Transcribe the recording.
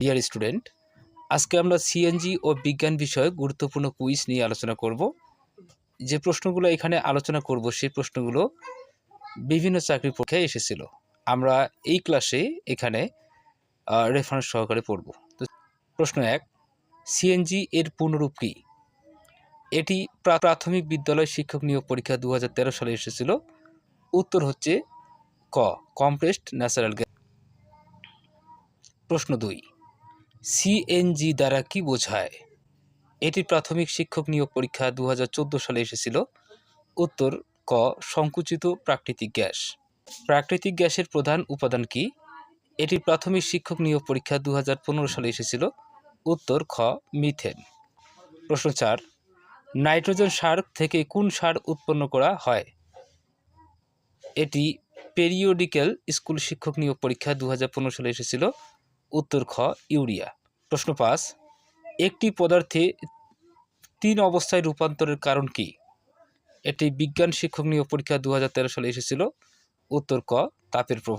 Dear student, আজকে আমরা CNG ও বিজ্ঞান বিষয়ে গুরুত্বপূর্ণ কুইজ নিয়ে আলোচনা করব। যে প্রশ্নগুলো এখানে আলোচনা করব সেই প্রশ্নগুলো বিভিন্ন চাকরি পরীক্ষায় এসেছিল। আমরা এই ক্লাসে এখানে রেফারেন্স সহকারে পড়ব। তো প্রশ্ন 1, সিএনজি এর পূর্ণরূপ কী? এটি প্রাথমিক বিদ্যালয় শিক্ষক নিয়োগ পরীক্ষা 2013 সালে এসেছিল। উত্তর হচ্ছে ক, কম্প্রেসড ন্যাচারাল গ্যাস। প্রশ্ন 2, সিএনজি দ্বারা কি বোঝায়? এটি প্রাথমিক শিক্ষক নিয়োগ পরীক্ষা 2014 সালে এসেছিল। উত্তর ক, সংকুচিত প্রাকৃতিক গ্যাস। প্রাকৃতিক গ্যাসের প্রধান উপাদান কি? এটি প্রাথমিক শিক্ষক নিয়োগ পরীক্ষা 2015 সালে এসেছিল। উত্তর খ, মিথেন। প্রশ্ন 4, নাইট্রোজেন সার থেকে কোন সার উৎপন্ন করা হয়? এটি পেরিওডিক্যাল স্কুল শিক্ষক নিয়োগ পরীক্ষা 2015 সালে এসেছিল। উত্তর খ, ইউরিয়া। প্রশ্ন 5, একটি পদার্থে 3 অবস্থায় রূপান্তরের কারণ কি? এটি বিজ্ঞান শিক্ষক নিয়োগ পরীক্ষা 2013 সালে এসেছিল। উত্তর ক, তাপের প্রভাব।